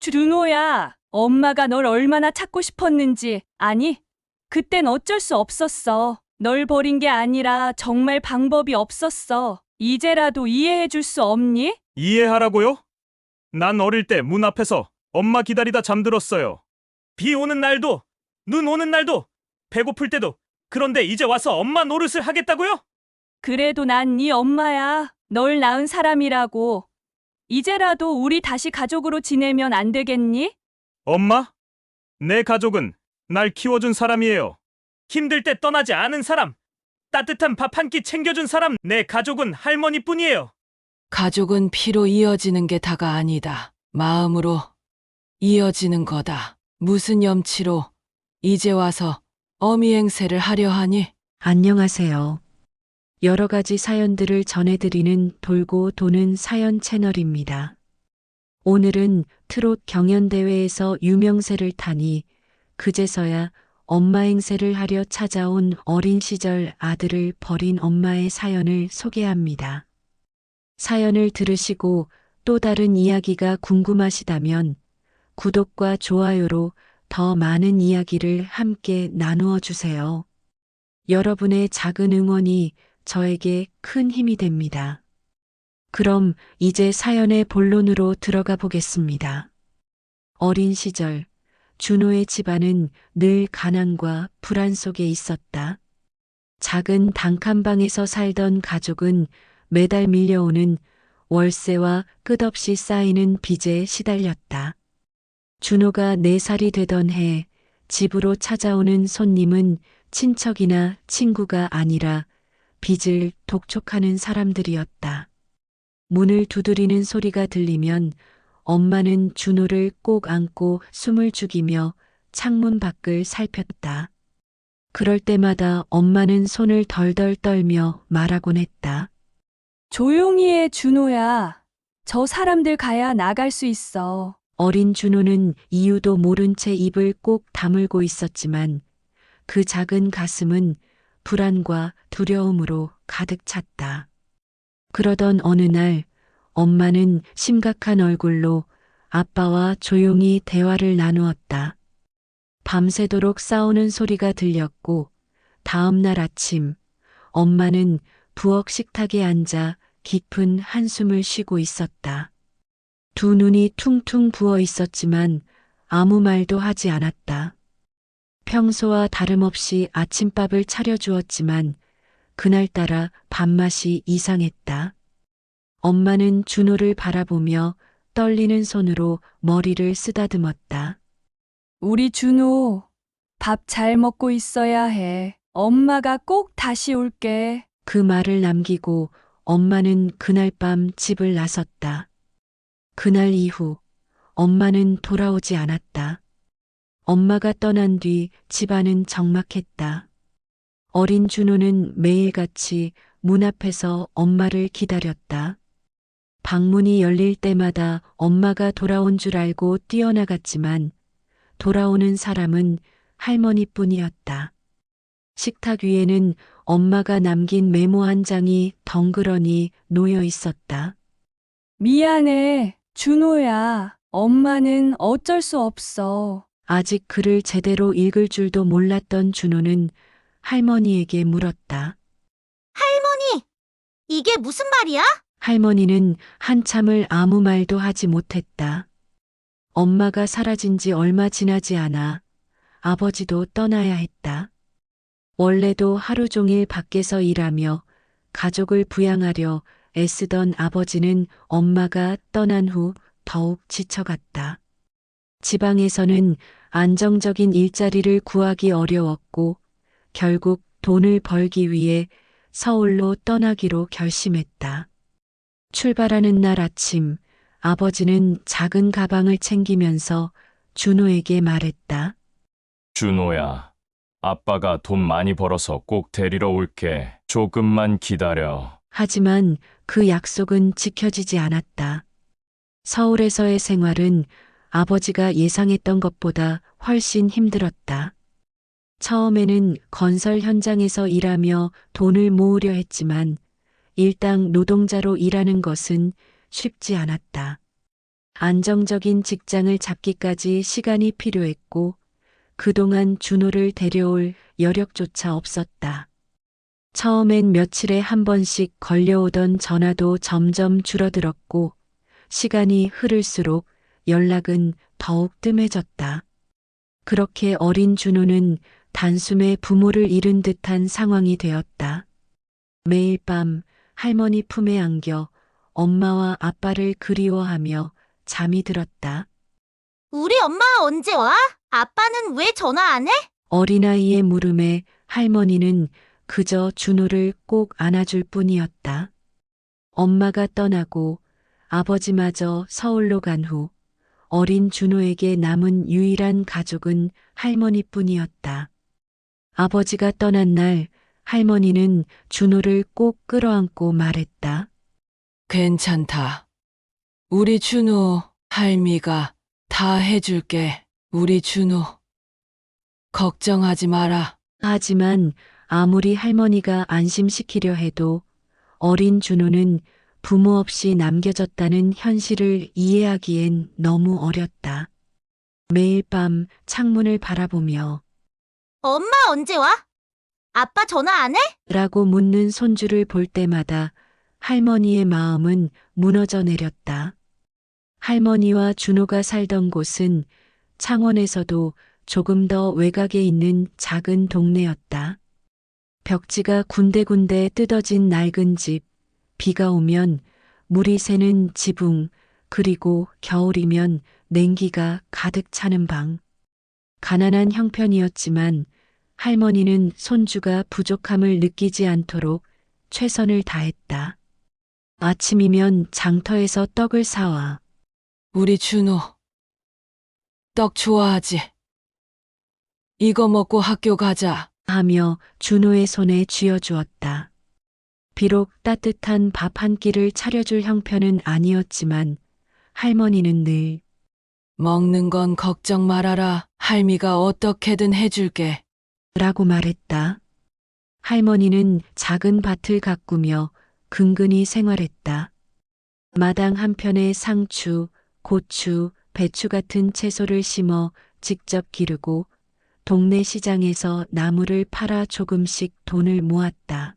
준호야, 엄마가 널 얼마나 찾고 싶었는지 아니? 그땐 어쩔 수 없었어. 널 버린 게 아니라 정말 방법이 없었어. 이제라도 이해해 줄 수 없니? 이해하라고요? 난 어릴 때 문 앞에서 엄마 기다리다 잠들었어요. 비 오는 날도, 눈 오는 날도, 배고플 때도. 그런데 이제 와서 엄마 노릇을 하겠다고요? 그래도 난 네 엄마야. 널 낳은 사람이라고. 이제라도 우리 다시 가족으로 지내면 안 되겠니? 엄마? 내 가족은 날 키워준 사람이에요. 힘들 때 떠나지 않은 사람, 따뜻한 밥 한 끼 챙겨준 사람, 내 가족은 할머니뿐이에요. 가족은 피로 이어지는 게 다가 아니다. 마음으로 이어지는 거다. 무슨 염치로 이제 와서 어미 행세를 하려 하니? 안녕하세요. 여러 가지 사연들을 전해드리는 돌고 도는 사연 채널입니다. 오늘은 트롯 경연대회에서 유명세를 타니 그제서야 엄마 행세를 하려 찾아온 어린 시절 아들을 버린 엄마의 사연을 소개합니다. 사연을 들으시고 또 다른 이야기가 궁금하시다면 구독과 좋아요로 더 많은 이야기를 함께 나누어 주세요. 여러분의 작은 응원이 저에게 큰 힘이 됩니다. 그럼 이제 사연의 본론으로 들어가 보겠습니다. 어린 시절, 준호의 집안은 늘 가난과 불안 속에 있었다. 작은 단칸방에서 살던 가족은 매달 밀려오는 월세와 끝없이 쌓이는 빚에 시달렸다. 준호가 4살이 되던 해 집으로 찾아오는 손님은 친척이나 친구가 아니라 빚을 독촉하는 사람들이었다. 문을 두드리는 소리가 들리면 엄마는 준호를 꼭 안고 숨을 죽이며 창문 밖을 살폈다. 그럴 때마다 엄마는 손을 덜덜 떨며 말하곤 했다. 조용히 해, 준호야. 저 사람들 가야 나갈 수 있어. 어린 준호는 이유도 모른 채 입을 꼭 다물고 있었지만 그 작은 가슴은 불안과 두려움으로 가득 찼다. 그러던 어느 날 엄마는 심각한 얼굴로 아빠와 조용히 대화를 나누었다. 밤새도록 싸우는 소리가 들렸고 다음 날 아침 엄마는 부엌 식탁에 앉아 깊은 한숨을 쉬고 있었다. 두 눈이 퉁퉁 부어 있었지만 아무 말도 하지 않았다. 평소와 다름없이 아침밥을 차려주었지만 그날따라 밥맛이 이상했다. 엄마는 준호를 바라보며 떨리는 손으로 머리를 쓰다듬었다. 우리 준호, 밥 잘 먹고 있어야 해. 엄마가 꼭 다시 올게. 그 말을 남기고 엄마는 그날 밤 집을 나섰다. 그날 이후 엄마는 돌아오지 않았다. 엄마가 떠난 뒤 집안은 적막했다. 어린 준호는 매일같이 문 앞에서 엄마를 기다렸다. 방문이 열릴 때마다 엄마가 돌아온 줄 알고 뛰어나갔지만 돌아오는 사람은 할머니뿐이었다. 식탁 위에는 엄마가 남긴 메모 한 장이 덩그러니 놓여 있었다. 미안해, 준호야. 엄마는 어쩔 수 없어. 아직 글을 제대로 읽을 줄도 몰랐던 준호는 할머니에게 물었다. 할머니, 이게 무슨 말이야? 할머니는 한참을 아무 말도 하지 못했다. 엄마가 사라진 지 얼마 지나지 않아 아버지도 떠나야 했다. 원래도 하루 종일 밖에서 일하며 가족을 부양하려 애쓰던 아버지는 엄마가 떠난 후 더욱 지쳐갔다. 지방에서는 안정적인 일자리를 구하기 어려웠고 결국 돈을 벌기 위해 서울로 떠나기로 결심했다. 출발하는 날 아침 아버지는 작은 가방을 챙기면서 준호에게 말했다. 준호야, 아빠가 돈 많이 벌어서 꼭 데리러 올게. 조금만 기다려. 하지만 그 약속은 지켜지지 않았다. 서울에서의 생활은 아버지가 예상했던 것보다 훨씬 힘들었다. 처음에는 건설 현장에서 일하며 돈을 모으려 했지만 일당 노동자로 일하는 것은 쉽지 않았다. 안정적인 직장을 잡기까지 시간이 필요했고 그동안 준호를 데려올 여력조차 없었다. 처음엔 며칠에 한 번씩 걸려오던 전화도 점점 줄어들었고 시간이 흐를수록 연락은 더욱 뜸해졌다. 그렇게 어린 준호는 단숨에 부모를 잃은 듯한 상황이 되었다. 매일 밤 할머니 품에 안겨 엄마와 아빠를 그리워하며 잠이 들었다. 우리 엄마 언제 와? 아빠는 왜 전화 안 해? 어린아이의 물음에 할머니는 그저 준호를 꼭 안아줄 뿐이었다. 엄마가 떠나고 아버지마저 서울로 간 후 어린 준호에게 남은 유일한 가족은 할머니뿐이었다. 아버지가 떠난 날 할머니는 준호를 꼭 끌어안고 말했다. 괜찮다. 우리 준호, 할미가 다 해줄게. 우리 준호. 걱정하지 마라. 하지만 아무리 할머니가 안심시키려 해도 어린 준호는 부모 없이 남겨졌다는 현실을 이해하기엔 너무 어렸다. 매일 밤 창문을 바라보며 엄마 언제 와? 아빠 전화 안 해? 라고 묻는 손주를 볼 때마다 할머니의 마음은 무너져 내렸다. 할머니와 준호가 살던 곳은 창원에서도 조금 더 외곽에 있는 작은 동네였다. 벽지가 군데군데 뜯어진 낡은 집, 비가 오면 물이 새는 지붕, 그리고 겨울이면 냉기가 가득 차는 방. 가난한 형편이었지만 할머니는 손주가 부족함을 느끼지 않도록 최선을 다했다. 아침이면 장터에서 떡을 사와 우리 준호. 떡 좋아하지? 이거 먹고 학교 가자. 하며 준호의 손에 쥐어주었다. 비록 따뜻한 밥 한 끼를 차려줄 형편은 아니었지만 할머니는 늘 먹는 건 걱정 말아라. 할미가 어떻게든 해줄게. 라고 말했다. 할머니는 작은 밭을 가꾸며 근근히 생활했다. 마당 한편에 상추, 고추, 배추 같은 채소를 심어 직접 기르고 동네 시장에서 나무를 팔아 조금씩 돈을 모았다.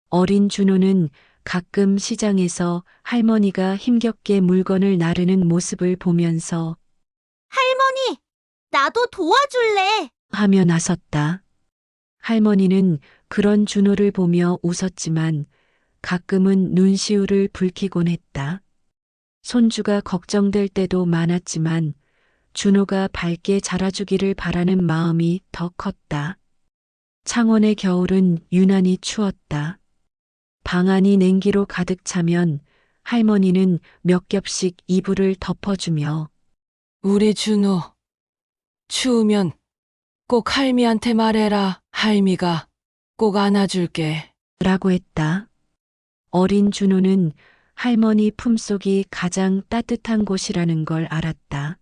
어린 준호는 가끔 시장에서 할머니가 힘겹게 물건을 나르는 모습을 보면서 할머니, 나도 도와줄래. 하며 나섰다. 할머니는 그런 준호를 보며 웃었지만 가끔은 눈시울을 붉히곤 했다. 손주가 걱정될 때도 많았지만 준호가 밝게 자라주기를 바라는 마음이 더 컸다. 창원의 겨울은 유난히 추웠다. 방 안이 냉기로 가득 차면 할머니는 몇 겹씩 이불을 덮어주며 우리 준호. 추우면 꼭 할미한테 말해라. 할미가 꼭 안아줄게. 라고 했다. 어린 준호는 할머니 품속이 가장 따뜻한 곳이라는 걸 알았다.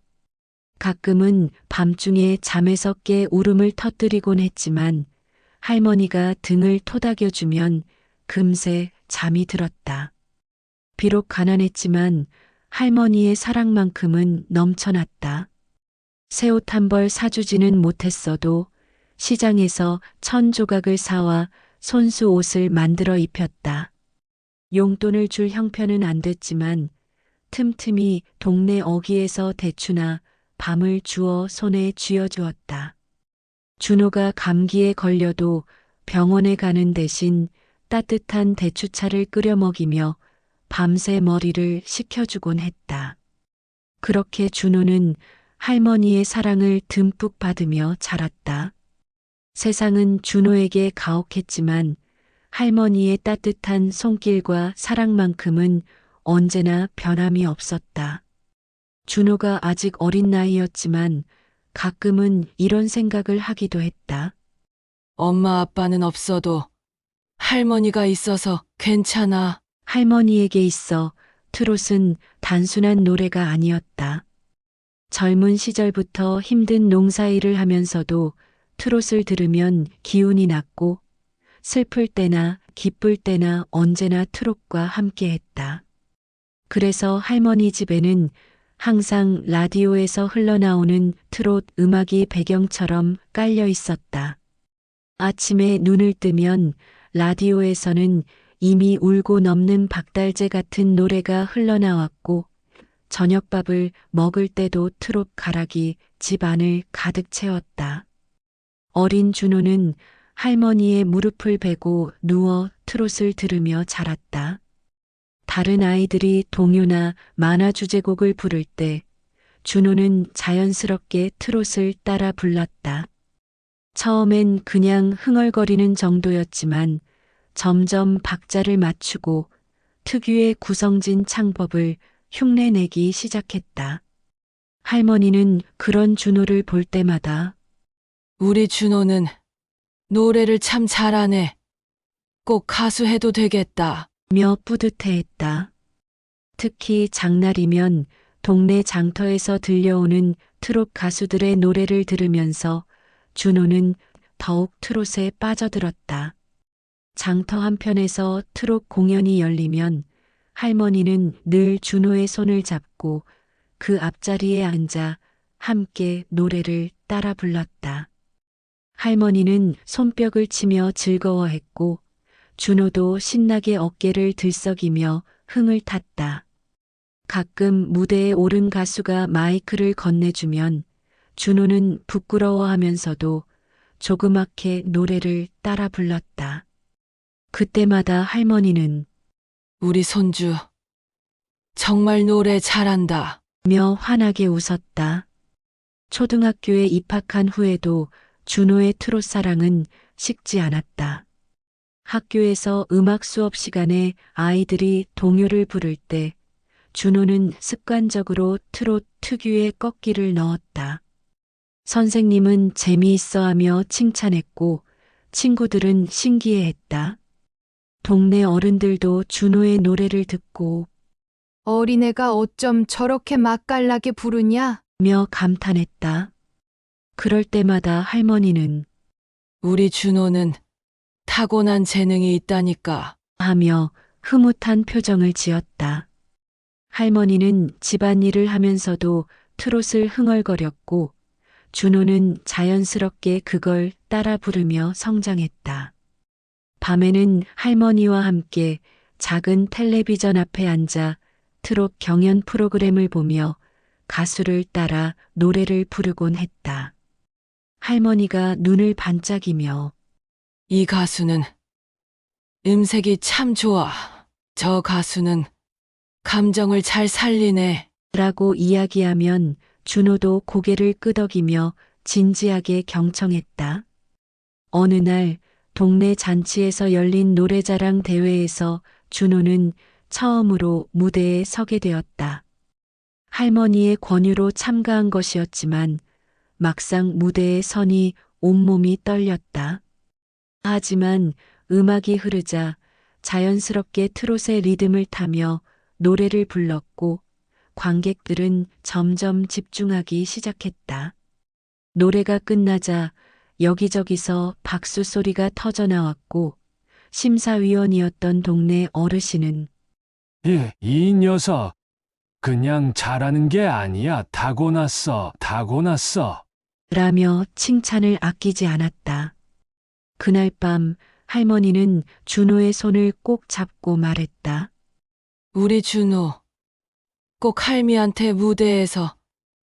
가끔은 밤중에 잠에서 깨 울음을 터뜨리곤 했지만 할머니가 등을 토닥여주면 금세 잠이 들었다. 비록 가난했지만 할머니의 사랑만큼은 넘쳐났다. 새 옷 한 벌 사주지는 못했어도 시장에서 1,000조각을 사와 손수 옷을 만들어 입혔다. 용돈을 줄 형편은 안 됐지만 틈틈이 동네 어귀에서 대추나 밤을 주어 손에 쥐어주었다. 준호가 감기에 걸려도 병원에 가는 대신 따뜻한 대추차를 끓여 먹이며 밤새 머리를 식혀주곤 했다. 그렇게 준호는 할머니의 사랑을 듬뿍 받으며 자랐다. 세상은 준호에게 가혹했지만 할머니의 따뜻한 손길과 사랑만큼은 언제나 변함이 없었다. 준호가 아직 어린 나이였지만 가끔은 이런 생각을 하기도 했다. 엄마 아빠는 없어도 할머니가 있어서 괜찮아. 할머니에게 있어 트롯은 단순한 노래가 아니었다. 젊은 시절부터 힘든 농사일을 하면서도 트롯을 들으면 기운이 났고 슬플 때나 기쁠 때나 언제나 트롯과 함께했다. 그래서 할머니 집에는 항상 라디오에서 흘러나오는 트롯 음악이 배경처럼 깔려 있었다. 아침에 눈을 뜨면 라디오에서는 이미 울고 넘는 박달재 같은 노래가 흘러나왔고, 저녁밥을 먹을 때도 트롯 가락이 집 안을 가득 채웠다. 어린 준호는 할머니의 무릎을 베고 누워 트롯을 들으며 자랐다. 다른 아이들이 동요나 만화 주제곡을 부를 때 준호는 자연스럽게 트롯을 따라 불렀다. 처음엔 그냥 흥얼거리는 정도였지만 점점 박자를 맞추고 특유의 구성진 창법을 흉내내기 시작했다. 할머니는 그런 준호를 볼 때마다 우리 준호는 노래를 참 잘하네. 꼭 가수해도 되겠다. 며 뿌듯해했다. 특히 장날이면 동네 장터에서 들려오는 트롯 가수들의 노래를 들으면서 준호는 더욱 트롯에 빠져들었다. 장터 한편에서 트롯 공연이 열리면 할머니는 늘 준호의 손을 잡고 그 앞자리에 앉아 함께 노래를 따라 불렀다. 할머니는 손뼉을 치며 즐거워했고 준호도 신나게 어깨를 들썩이며 흥을 탔다. 가끔 무대에 오른 가수가 마이크를 건네주면 준호는 부끄러워하면서도 조그맣게 노래를 따라 불렀다. 그때마다 할머니는 우리 손주 정말 노래 잘한다. 며 환하게 웃었다. 초등학교에 입학한 후에도 준호의 트롯 사랑은 식지 않았다. 학교에서 음악 수업 시간에 아이들이 동요를 부를 때 준호는 습관적으로 트롯 특유의 꺾기를 넣었다. 선생님은 재미있어 하며 칭찬했고 친구들은 신기해했다. 동네 어른들도 준호의 노래를 듣고 어린애가 어쩜 저렇게 맛깔나게 부르냐? 며 감탄했다. 그럴 때마다 할머니는 우리 준호는 타고난 재능이 있다니까. 하며 흐뭇한 표정을 지었다. 할머니는 집안일을 하면서도 트롯을 흥얼거렸고 준호는 자연스럽게 그걸 따라 부르며 성장했다. 밤에는 할머니와 함께 작은 텔레비전 앞에 앉아 트롯 경연 프로그램을 보며 가수를 따라 노래를 부르곤 했다. 할머니가 눈을 반짝이며 이 가수는 음색이 참 좋아. 저 가수는 감정을 잘 살리네. 라고 이야기하면 준호도 고개를 끄덕이며 진지하게 경청했다. 어느 날 동네 잔치에서 열린 노래자랑 대회에서 준호는 처음으로 무대에 서게 되었다. 할머니의 권유로 참가한 것이었지만 막상 무대에 서니 온몸이 떨렸다. 하지만 음악이 흐르자 자연스럽게 트롯의 리듬을 타며 노래를 불렀고 관객들은 점점 집중하기 시작했다. 노래가 끝나자 여기저기서 박수 소리가 터져나왔고 심사위원이었던 동네 어르신은 이 녀석 그냥 잘하는 게 아니야. 타고났어. 라며 칭찬을 아끼지 않았다. 그날 밤 할머니는 준호의 손을 꼭 잡고 말했다. 우리 준호 꼭 할미한테 무대에서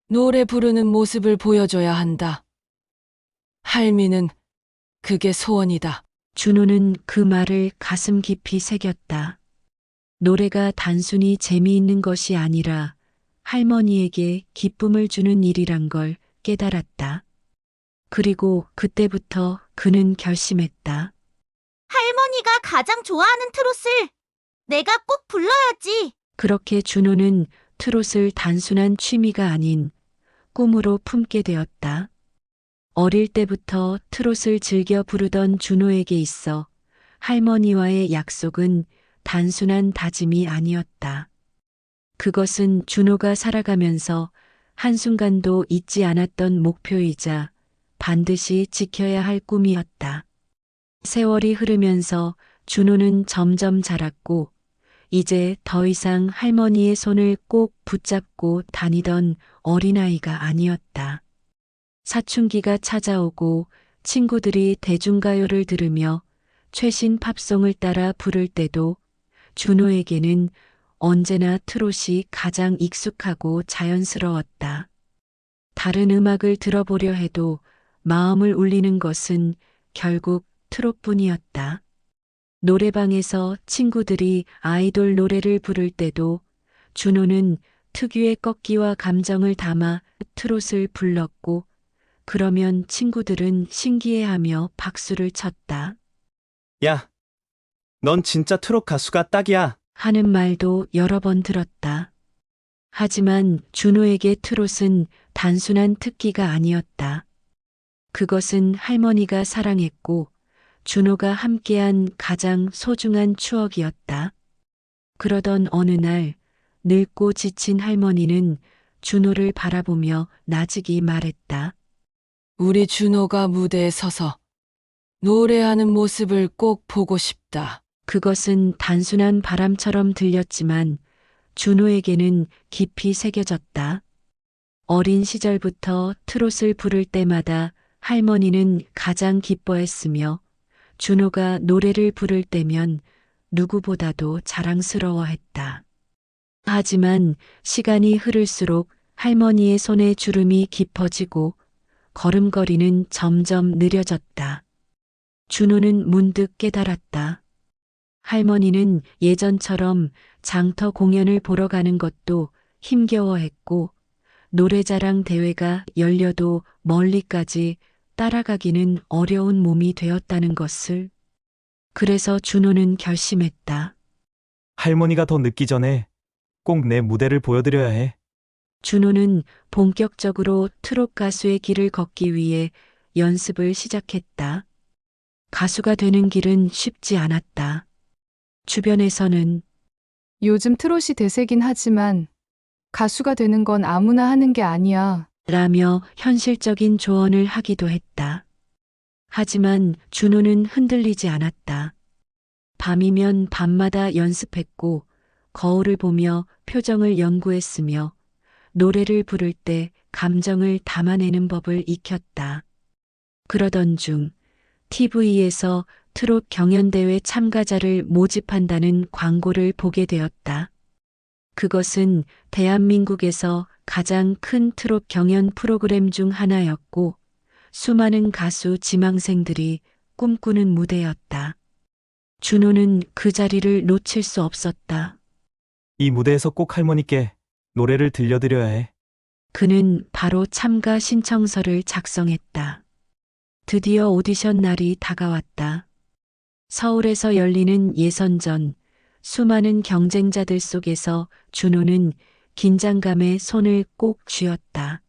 노래 부르는 모습을 보여줘야 한다. 할미는 그게 소원이다. 준호는 그 말을 가슴 깊이 새겼다. 노래가 단순히 재미있는 것이 아니라 할머니에게 기쁨을 주는 일이란 걸 깨달았다. 그리고 그때부터 그는 결심했다. 할머니가 가장 좋아하는 트롯을 내가 꼭 불러야지. 그렇게 준호는 트롯을 단순한 취미가 아닌 꿈으로 품게 되었다. 어릴 때부터 트롯을 즐겨 부르던 준호에게 있어 할머니와의 약속은 단순한 다짐이 아니었다. 그것은 준호가 살아가면서 한순간도 잊지 않았던 목표이자 반드시 지켜야 할 꿈이었다. 세월이 흐르면서 준호는 점점 자랐고 이제 더 이상 할머니의 손을 꼭 붙잡고 다니던 어린아이가 아니었다. 사춘기가 찾아오고 친구들이 대중가요를 들으며 최신 팝송을 따라 부를 때도 준호에게는 언제나 트롯이 가장 익숙하고 자연스러웠다. 다른 음악을 들어보려 해도 마음을 울리는 것은 결국 트롯뿐이었다. 노래방에서 친구들이 아이돌 노래를 부를 때도 준호는 특유의 꺾기와 감정을 담아 트롯을 불렀고, 그러면 친구들은 신기해하며 박수를 쳤다. 야, 넌 진짜 트롯 가수가 딱이야. 하는 말도 여러 번 들었다. 하지만 준호에게 트롯은 단순한 특기가 아니었다. 그것은 할머니가 사랑했고 준호가 함께한 가장 소중한 추억이었다. 그러던 어느 날 늙고 지친 할머니는 준호를 바라보며 나직이 말했다. 우리 준호가 무대에 서서 노래하는 모습을 꼭 보고 싶다. 그것은 단순한 바람처럼 들렸지만 준호에게는 깊이 새겨졌다. 어린 시절부터 트롯을 부를 때마다 할머니는 가장 기뻐했으며 준호가 노래를 부를 때면 누구보다도 자랑스러워했다. 하지만 시간이 흐를수록 할머니의 손에 주름이 깊어지고 걸음걸이는 점점 느려졌다. 준호는 문득 깨달았다. 할머니는 예전처럼 장터 공연을 보러 가는 것도 힘겨워했고 노래자랑 대회가 열려도 멀리까지 따라가기는 어려운 몸이 되었다는 것을. 그래서 준호는 결심했다. 할머니가 더 늦기 전에 꼭 내 무대를 보여드려야 해. 준호는 본격적으로 트롯 가수의 길을 걷기 위해 연습을 시작했다. 가수가 되는 길은 쉽지 않았다. 주변에서는 요즘 트롯이 대세긴 하지만 가수가 되는 건 아무나 하는 게 아니야. 라며 현실적인 조언을 하기도 했다. 하지만 준호는 흔들리지 않았다. 밤이면 밤마다 연습했고 거울을 보며 표정을 연구했으며 노래를 부를 때 감정을 담아내는 법을 익혔다. 그러던 중 TV에서 트롯 경연대회 참가자를 모집한다는 광고를 보게 되었다. 그것은 대한민국에서 가장 큰 트롯 경연 프로그램 중 하나였고 수많은 가수 지망생들이 꿈꾸는 무대였다. 준호는 그 자리를 놓칠 수 없었다. 이 무대에서 꼭 할머니께 노래를 들려드려야 해. 그는 바로 참가 신청서를 작성했다. 드디어 오디션 날이 다가왔다. 서울에서 열리는 예선전, 수많은 경쟁자들 속에서 준호는 긴장감에 손을 꼭 쥐었다.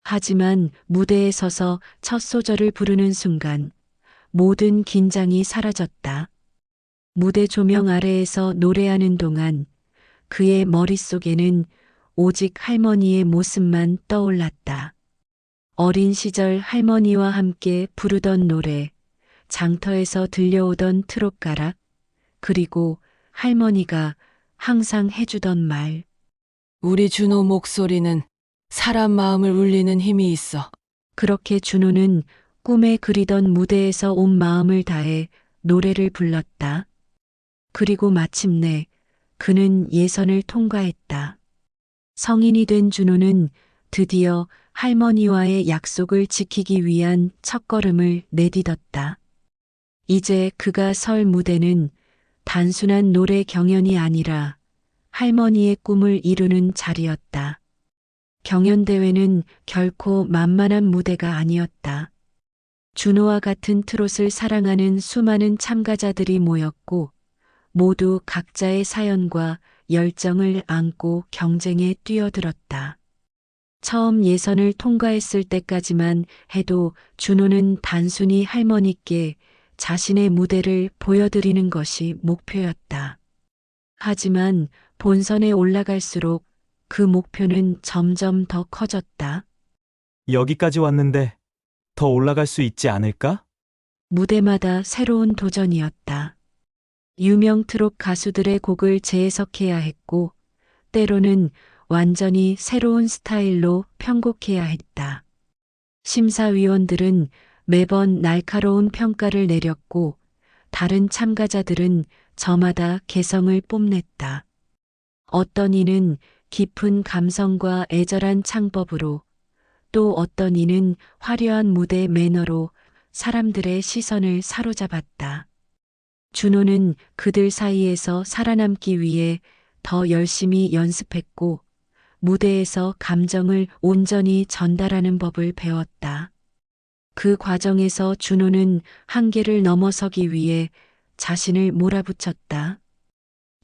하지만 무대에 서서 첫 소절을 부르는 순간 모든 긴장이 사라졌다. 무대 조명 아래에서 노래하는 동안 그의 머릿속에는 오직 할머니의 모습만 떠올랐다. 어린 시절 할머니와 함께 부르던 노래, 장터에서 들려오던 트롯가락, 그리고 할머니가 항상 해주던 말. 우리 준호 목소리는 사람 마음을 울리는 힘이 있어. 그렇게 준호는 꿈에 그리던 무대에서 온 마음을 다해 노래를 불렀다. 그리고 마침내 그는 예선을 통과했다. 성인이 된 준호는 드디어 할머니와의 약속을 지키기 위한 첫걸음을 내딛었다. 이제 그가 설 무대는 단순한 노래 경연이 아니라 할머니의 꿈을 이루는 자리였다. 경연대회는 결코 만만한 무대가 아니었다. 준호와 같은 트롯을 사랑하는 수많은 참가자들이 모였고 모두 각자의 사연과 열정을 안고 경쟁에 뛰어들었다. 처음 예선을 통과했을 때까지만 해도 준호는 단순히 할머니께 자신의 무대를 보여드리는 것이 목표였다. 하지만 본선에 올라갈수록 그 목표는 점점 더 커졌다. 여기까지 왔는데 더 올라갈 수 있지 않을까? 무대마다 새로운 도전이었다. 유명 트롯 가수들의 곡을 재해석해야 했고, 때로는 완전히 새로운 스타일로 편곡해야 했다. 심사위원들은 매번 날카로운 평가를 내렸고, 다른 참가자들은 저마다 개성을 뽐냈다. 어떤 이는 깊은 감성과 애절한 창법으로, 또 어떤 이는 화려한 무대 매너로 사람들의 시선을 사로잡았다. 준호는 그들 사이에서 살아남기 위해 더 열심히 연습했고, 무대에서 감정을 온전히 전달하는 법을 배웠다. 그 과정에서 준호는 한계를 넘어서기 위해 자신을 몰아붙였다.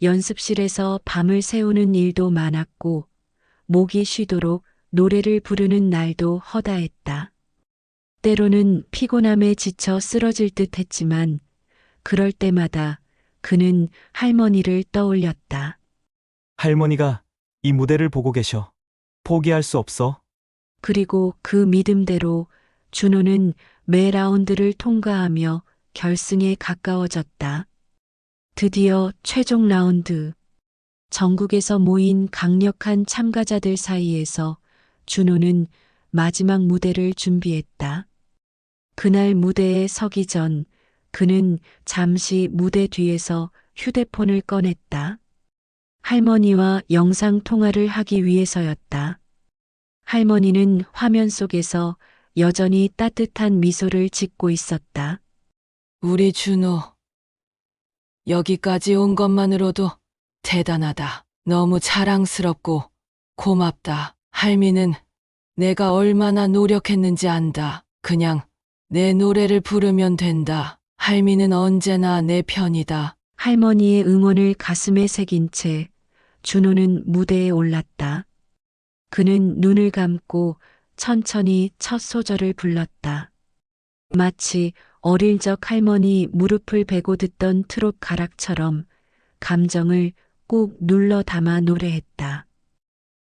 연습실에서 밤을 새우는 일도 많았고, 목이 쉬도록 노래를 부르는 날도 허다했다. 때로는 피곤함에 지쳐 쓰러질 듯 했지만, 그럴 때마다 그는 할머니를 떠올렸다. 할머니가 이 무대를 보고 계셔. 포기할 수 없어. 그리고 그 믿음대로 준호는 매 라운드를 통과하며 결승에 가까워졌다. 드디어 최종 라운드. 전국에서 모인 강력한 참가자들 사이에서 준호는 마지막 무대를 준비했다. 그날 무대에 서기 전 그는 잠시 무대 뒤에서 휴대폰을 꺼냈다. 할머니와 영상 통화를 하기 위해서였다. 할머니는 화면 속에서 여전히 따뜻한 미소를 짓고 있었다. 우리 준호, 여기까지 온 것만으로도 대단하다. 너무 자랑스럽고 고맙다. 할미는 내가 얼마나 노력했는지 안다. 그냥 내 노래를 부르면 된다. 할미는 언제나 내 편이다. 할머니의 응원을 가슴에 새긴 채 준호는 무대에 올랐다. 그는 눈을 감고 천천히 첫 소절을 불렀다. 마치 어릴 적 할머니 무릎을 베고 듣던 트롯 가락처럼 감정을 꾹 눌러 담아 노래했다.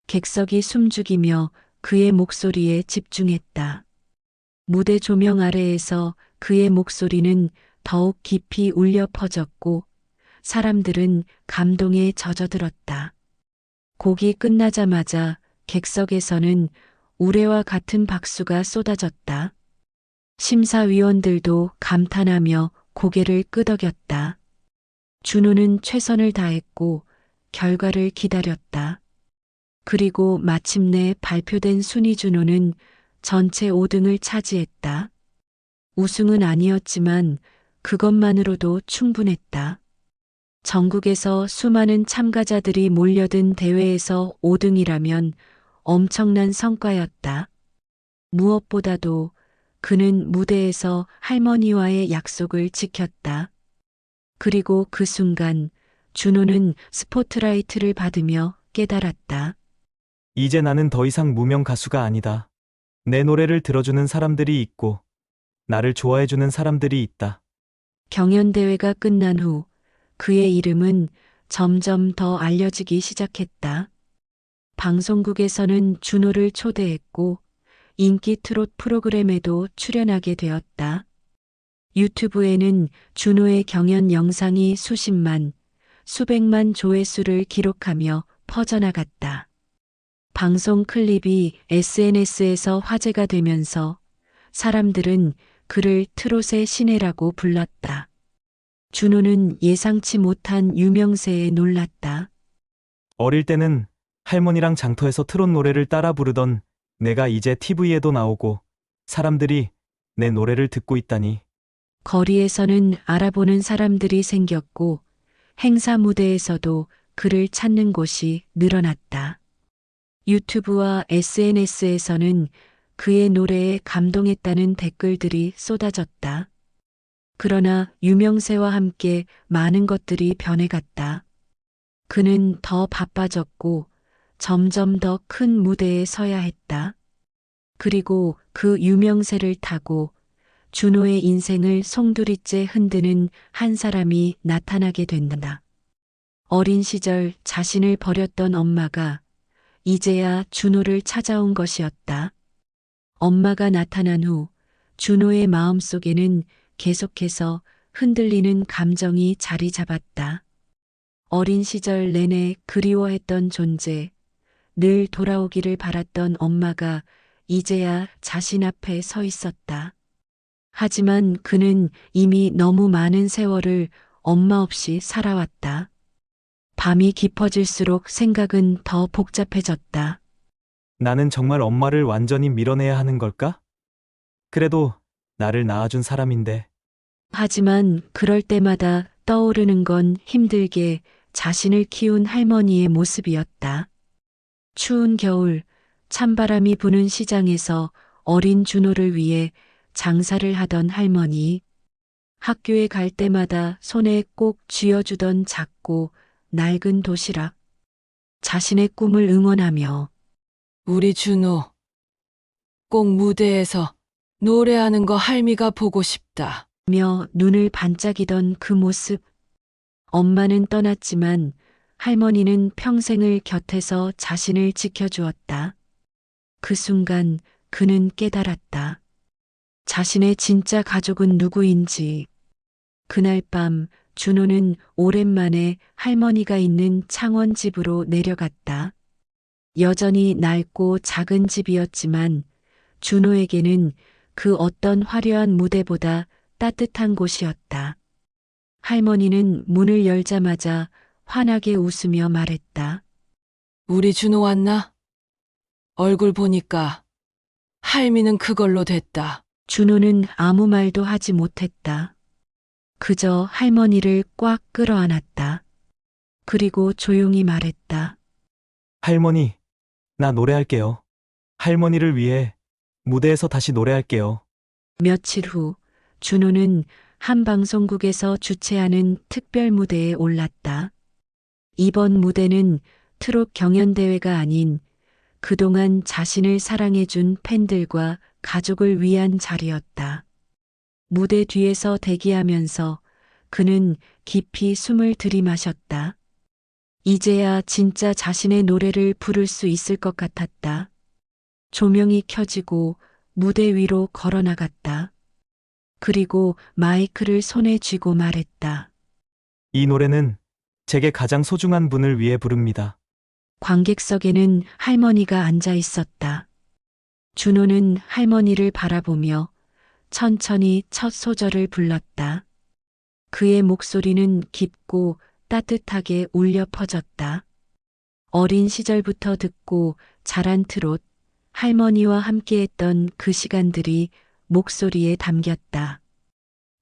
객석이 숨죽이며 그의 목소리에 집중했다. 무대 조명 아래에서 그의 목소리는 더욱 깊이 울려 퍼졌고 사람들은 감동에 젖어들었다. 곡이 끝나자마자 객석에서는 우레와 같은 박수가 쏟아졌다. 심사위원들도 감탄하며 고개를 끄덕였다. 준호는 최선을 다했고 결과를 기다렸다. 그리고 마침내 발표된 순위 준호는 전체 5등을 차지했다. 우승은 아니었지만 그것만으로도 충분했다. 전국에서 수많은 참가자들이 몰려든 대회에서 5등이라면 엄청난 성과였다. 무엇보다도 그는 무대에서 할머니와의 약속을 지켰다. 그리고 그 순간 준호는 스포트라이트를 받으며 깨달았다. 이제 나는 더 이상 무명 가수가 아니다. 내 노래를 들어주는 사람들이 있고, 나를 좋아해주는 사람들이 있다. 경연대회가 끝난 후 그의 이름은 점점 더 알려지기 시작했다. 방송국에서는 준호를 초대했고 인기 트롯 프로그램에도 출연하게 되었다. 유튜브에는 준호의 경연 영상이 수십만, 수백만 조회수를 기록하며 퍼져나갔다. 방송 클립이 SNS에서 화제가 되면서 사람들은 그를 트롯의 신예라고 불렀다. 준호는 예상치 못한 유명세에 놀랐다. 어릴 때는 할머니랑 장터에서 트롯 노래를 따라 부르던 내가 이제 TV에도 나오고 사람들이 내 노래를 듣고 있다니. 거리에서는 알아보는 사람들이 생겼고 행사 무대에서도 그를 찾는 곳이 늘어났다. 유튜브와 SNS에서는 그의 노래에 감동했다는 댓글들이 쏟아졌다. 그러나 유명세와 함께 많은 것들이 변해갔다. 그는 더 바빠졌고 점점 더 큰 무대에 서야 했다. 그리고 그 유명세를 타고 준호의 인생을 송두리째 흔드는 한 사람이 나타나게 된다. 어린 시절 자신을 버렸던 엄마가 이제야 준호를 찾아온 것이었다. 엄마가 나타난 후 준호의 마음속에는 계속해서 흔들리는 감정이 자리 잡았다. 어린 시절 내내 그리워했던 존재, 늘 돌아오기를 바랐던 엄마가 이제야 자신 앞에 서 있었다. 하지만 그는 이미 너무 많은 세월을 엄마 없이 살아왔다. 밤이 깊어질수록 생각은 더 복잡해졌다. 나는 정말 엄마를 완전히 밀어내야 하는 걸까? 그래도 나를 낳아준 사람인데. 하지만 그럴 때마다 떠오르는 건 힘들게 자신을 키운 할머니의 모습이었다. 추운 겨울, 찬바람이 부는 시장에서 어린 준호를 위해 장사를 하던 할머니. 학교에 갈 때마다 손에 꼭 쥐어주던 작고 낡은 도시락. 자신의 꿈을 응원하며 우리 준호, 꼭 무대에서 노래하는 거 할미가 보고 싶다. 눈을 반짝이던 그 모습. 엄마는 떠났지만 할머니는 평생을 곁에서 자신을 지켜주었다. 그 순간 그는 깨달았다. 자신의 진짜 가족은 누구인지. 그날 밤 준호는 오랜만에 할머니가 있는 창원 집으로 내려갔다. 여전히 낡고 작은 집이었지만 준호에게는 그 어떤 화려한 무대보다 따뜻한 곳이었다. 할머니는 문을 열자마자 환하게 웃으며 말했다. 우리 준호 왔나? 얼굴 보니까 할미는 그걸로 됐다. 준호는 아무 말도 하지 못했다. 그저 할머니를 꽉 끌어안았다. 그리고 조용히 말했다. 할머니, 나 노래할게요. 할머니를 위해 무대에서 다시 노래할게요. 며칠 후 준호는 한 방송국에서 주최하는 특별 무대에 올랐다. 이번 무대는 트롯 경연대회가 아닌 그동안 자신을 사랑해준 팬들과 가족을 위한 자리였다. 무대 뒤에서 대기하면서 그는 깊이 숨을 들이마셨다. 이제야 진짜 자신의 노래를 부를 수 있을 것 같았다. 조명이 켜지고 무대 위로 걸어나갔다. 그리고 마이크를 손에 쥐고 말했다. 이 노래는 제게 가장 소중한 분을 위해 부릅니다. 관객석에는 할머니가 앉아 있었다. 준호는 할머니를 바라보며 천천히 첫 소절을 불렀다. 그의 목소리는 깊고 따뜻하게 울려 퍼졌다. 어린 시절부터 듣고 자란 트롯, 할머니와 함께했던 그 시간들이 목소리에 담겼다.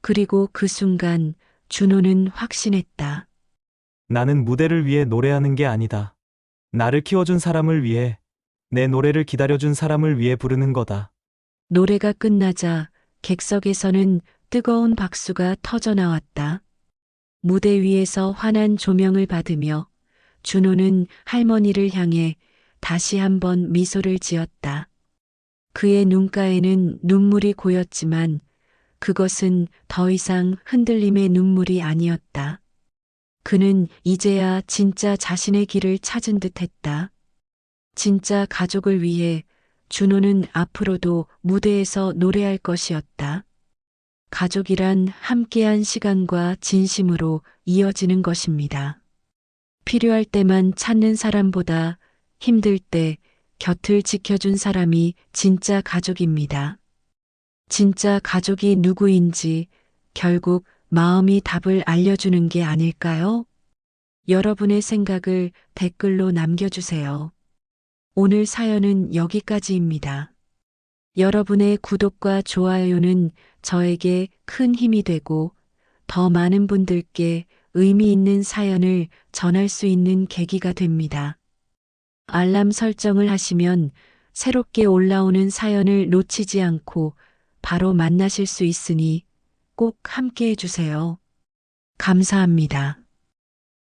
그리고 그 순간 준호는 확신했다. 나는 무대를 위해 노래하는 게 아니다. 나를 키워준 사람을 위해, 내 노래를 기다려준 사람을 위해 부르는 거다. 노래가 끝나자 객석에서는 뜨거운 박수가 터져 나왔다. 무대 위에서 환한 조명을 받으며 준호는 할머니를 향해 다시 한번 미소를 지었다. 그의 눈가에는 눈물이 고였지만 그것은 더 이상 흔들림의 눈물이 아니었다. 그는 이제야 진짜 자신의 길을 찾은 듯 했다. 진짜 가족을 위해 준호는 앞으로도 무대에서 노래할 것이었다. 가족이란 함께한 시간과 진심으로 이어지는 것입니다. 필요할 때만 찾는 사람보다 힘들 때 곁을 지켜준 사람이 진짜 가족입니다. 진짜 가족이 누구인지 결국 마음이 답을 알려주는 게 아닐까요? 여러분의 생각을 댓글로 남겨주세요. 오늘 사연은 여기까지입니다. 여러분의 구독과 좋아요는 저에게 큰 힘이 되고 더 많은 분들께 의미 있는 사연을 전할 수 있는 계기가 됩니다. 알람 설정을 하시면 새롭게 올라오는 사연을 놓치지 않고 바로 만나실 수 있으니 꼭 함께 해주세요. 감사합니다.